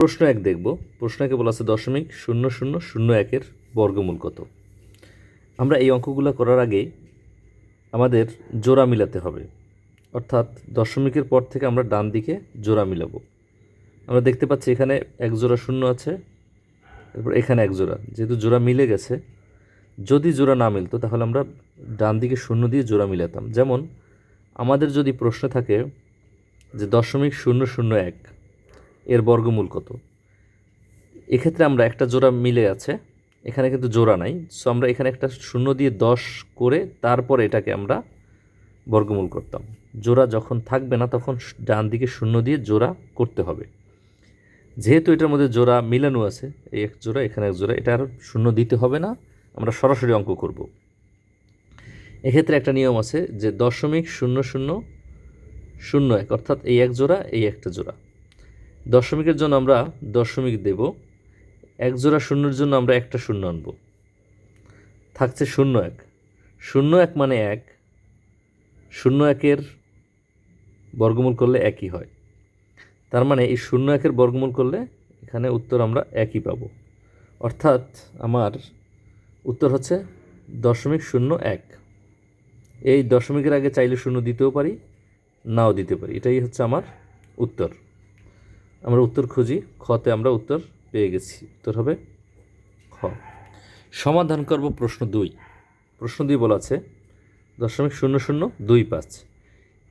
প্রশ্ন এক দেখব। প্রশ্ন একে বলা আছে 0.0001-এর বর্গমূল কত। আমরা এই অঙ্কগুলো করার আগে আমাদের জোড়া মিলাতে হবে, অর্থাৎ দশমিকের পর থেকে আমরা ডান দিকে জোড়া মিলাবো। আমরা দেখতে পাচ্ছি এখানে এক জোড়া শূন্য আছে, এরপর এখানে এক জোড়া। যেহেতু জোড়া মিলে গেছে, যদি জোড়া না মিলতো তাহলে আমরা ডান দিকে শূন্য দিয়ে জোড়া মিলাতাম। যেমন আমাদের যদি প্রশ্ন থাকে যে 0.001 এর বর্গমূল কত, এক্ষেত্রে আমরা একটা জোড়া মিলে আছে, এখানে কিন্তু জোড়া নাই, সো আমরা এখানে একটা শূন্য দিয়ে 10 করে তারপরে এটাকে আমরা বর্গমূল করতাম। জোড়া যখন থাকবে না তখন ডান দিকে শূন্য দিয়ে জোড়া করতে হবে। যেহেতু এটার মধ্যে জোড়া মিলানো আছে, এই এক জোড়া এখানে এক জোড়া, এটা আর শূন্য দিতে হবে না, আমরা সরাসরি অঙ্ক করব। এক্ষেত্রে একটা নিয়ম আছে যে 0.0001, অর্থাৎ এই এক জোড়া এই একটা জোড়া। দশমিকের জন্য আমরা দশমিক দেব, এক জোড়া শূন্যের জন্য আমরা একটা শূন্য আনব, থাকছে 0.1। 0.1 মানে 1, 0.1-এর বর্গমূল করলে একই হয়। তার মানে এই 0.1-এর বর্গমূল করলে এখানে উত্তর আমরা একই পাবো, অর্থাৎ আমার উত্তর হচ্ছে 0.01। এই দশমিকের আগে চাইলে শূন্য দিতেও পারি, নাও দিতে পারি, এটাই হচ্ছে আমার উত্তর। আমরা উত্তর খুঁজি, খতে আমরা উত্তর পেয়ে গেছি, উত্তর হবে খ। সমাধান করব প্রশ্ন 2। প্রশ্ন 2 বলা আছে 0.0025।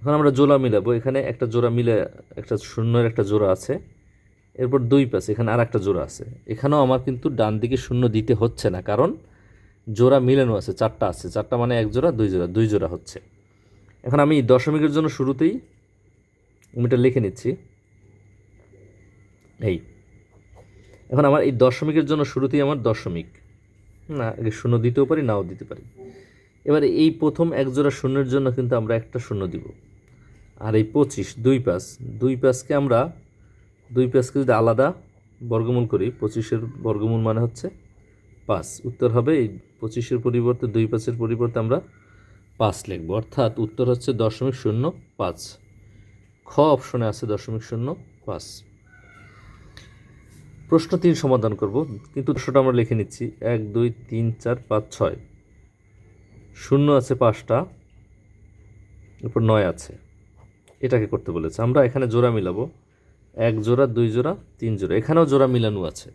এখন আমরা জোড়া মিলাবো, এখানে একটা জোড়া মিলে একটা শূন্যের একটা জোড়া আছে, এরপর 2 এখানে আর একটা জোড়া আছে। এখানেও আমার কিন্তু ডান দিকে শূন্য দিতে হচ্ছে না, কারণ জোড়া মিলানো আছে, 4টা আছে, 4টা মানে এক জোড়া দুই জোড়া, 2 জোড়া হচ্ছে। এখন আমি দশমিকের জন্য শুরুতেই আমি এটা লিখে নিচ্ছি। এখন আমার এই দশমিকের জন্য শুরুতেই আমার দশমিক, না আগে শূন্য দিতেও পারি, নাও দিতে পারি। এবার এই প্রথম এক জোড়া শূন্যের জন্য কিন্তু আমরা একটা শূন্য দিব। আর এই 25, 2.5কে আমরা 2.5কে যদি আলাদা বর্গমূল করি, 25-এর বর্গমূল মানে হচ্ছে 5। উত্তর হবে এই 25-এর পরিবর্তে 2.5-এর পরিবর্তে আমরা 5 লিখব, অর্থাৎ উত্তর হচ্ছে 0.05। খ অপশনে আছে 0.05। প্রশ্ন 3 সমাধান করব, কিন্তু প্রশ্নটা আমরা লিখে নিচ্ছি 1 2 3 4 5 6। শূন্য আছে 5টা, এরপর 9 আছে, এটাকে করতে বলেছে। আমরা এখানে জোড়া মিলাবো, 1 জোড়া 2 জোড়া 3 জোড়া, এখানেও জোড়া মিলানো আছে।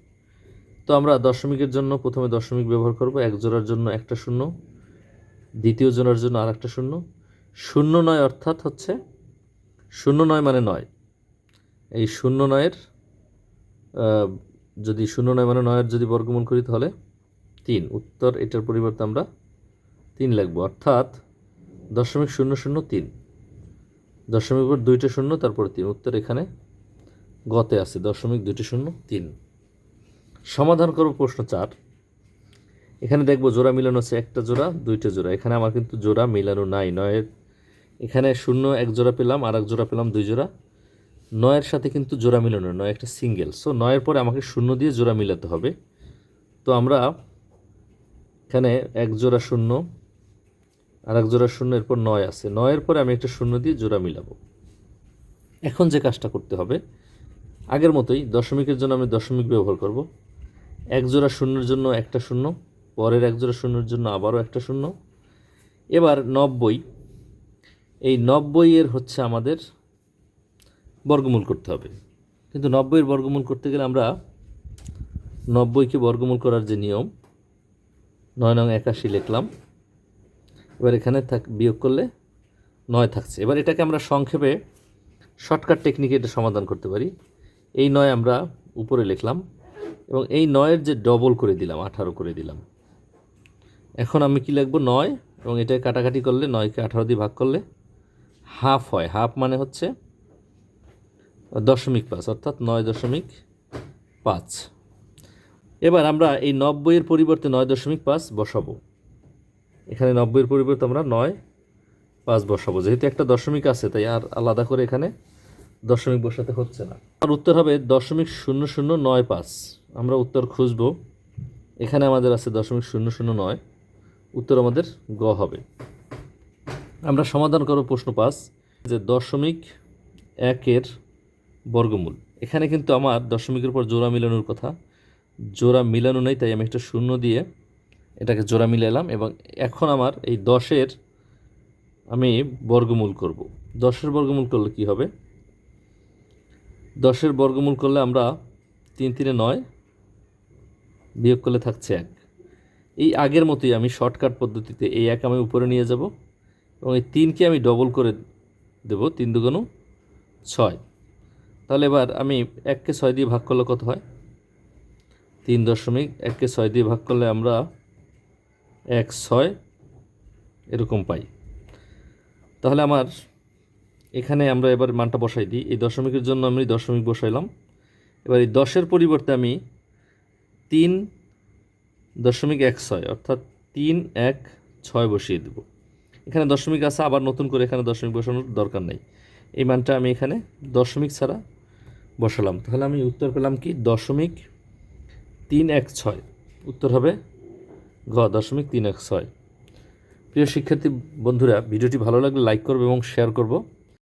তো আমরা দশমিকের জন্য প্রথমে দশমিক ব্যবহার করব, এক জোড়ার জন্য একটা শূন্য, দ্বিতীয় জোড়ার জন্য আর একটা শূন্য। 0.9 অর্থাৎ হচ্ছে 0.9 মানে 9। এই 0.9-এর যদি 0.9 মানে 9-এর যদি বর্গমূল করি তাহলে 3। উত্তর এটার পরিবর্তে আমরা 3 লিখব, অর্থাৎ 0.003। দশমিক পর 2টা শূন্য, তারপর 3। উত্তর এখানে গতে আছে 0.203। সমাধান করব প্রশ্ন 4। এখানে দেখব জোড়া মিলানো আছে, একটা জোড়া 2টা জোড়া। এখানে আমার কিন্তু জোড়া মিলানো নাই। 9-এর এখানে 0 এক জোড়া পেলাম, আর এক জোড়া পেলাম 2 জোড়া। 9-এর সাথে কিন্তু জোড়া মিলানো, 9 একটা সিঙ্গেল, সো 9-এর পরে আমাকে শূন্য দিয়ে জোড়া মিলাতে হবে। তো আমরা এখানে এক জোড়া শূন্য, আর এক জোড়া শূন্য, এরপর 9 আছে, 9-এর পরে আমি একটা শূন্য দিয়ে জোড়া মিলাবো। এখন যে কাজটা করতে হবে আগের মতোই, দশমিকের জন্য আমি দশমিক ব্যবহার করব, এক জোড়া শূন্যের জন্য একটা শূন্য, পরের এক জোড়া শূন্যের জন্য আবারও একটা শূন্য। এবার 90, এই 90-এর হচ্ছে আমাদের বর্গমূল করতে হবে। কিন্তু 90-এর বর্গমূল করতে গেলে আমরা 90-কে বর্গমূল করার যে নিয়ম, 9 নং 81 লিখলাম। এবার এখানে বিয়োগ করলে 9 থাকছে। এবার এটাকে আমরা সংক্ষেপে শর্টকাট টেকনিকে এটা সমাধান করতে পারি। এই 9 আমরা উপরে লিখলাম এবং এই 9-এর যে ডবল করে দিলাম, 18 করে দিলাম। এখন আমি কি লিখব, 9 এবং এটাকে কাটাকাটি করলে 9-কে 18 দিয়ে ভাগ করলে হাফ হয়। হাফ মানে হচ্ছে 0.5, অর্থাৎ 9.5। এবার আমরা এই 90-এর পরিবর্তে 9.5 বসাবো। এখানে 90-এর পরিবর্তে আমরা 9.5 বসাবো। যেহেতু একটা দশমিক আছে তাই আর আলাদা করে এখানে দশমিক বসাতে হচ্ছে না। আর উত্তর হবে 0.0095। আমরা উত্তর খুঁজব, এখানে আমাদের আছে 0.009, উত্তর আমাদের গ হবে। আমরা সমাধান করব প্রশ্ন 5, যে 0.1-এর বর্গমূল। এখানে কিন্তু আমার দশমিকের পর জোড়া মিলানোর কথা, জোড়া মিলানো নেই, তাই আমি একটা শূন্য দিয়ে এটাকে জোড়া মিলালাম। এবং এখন আমার এই 10-এর আমি বর্গমূল করব। 10-এর বর্গমূল করলে কি হবে? 10-এর বর্গমূল করলে আমরা 3 3 9, বিয়োগ করলে থাকছে 1। এই আগের মতোই আমি শর্টকাট পদ্ধতিতে এই 1 আমি উপরে নিয়ে যাব এবং এই 3কে আমি ডবল করে দেব, 3 দুগুণ 6। তাহলে এবার আমি 1কে 6 দিয়ে ভাগ করলে কত হয়? 3.1কে 6 দিয়ে ভাগ করলে আমরা 1 6 এরকম পাই। তাহলে আমার এখানে আমরা এবার মানটা বসাই দিই। এই দশমিকের জন্য আমি দশমিক বসাইলাম। এবার এই 10-এর পরিবর্তে আমি 3.16 অর্থাৎ 3 1 6 বসিয়ে দেব। এখানে দশমিক আছে, আবার নতুন করে এখানে দশমিক বসানোর দরকার নেই। এই মানটা আমি এখানে দশমিক ছাড়া বসালাম। তাহলে আমি উত্তর পেলাম কি? 0.316। উত্তর হবে ঘ, 0.316। প্রিয় শিক্ষার্থী বন্ধুরা, ভিডিওটি ভালো লাগলে লাইক করবে এবং শেয়ার করব।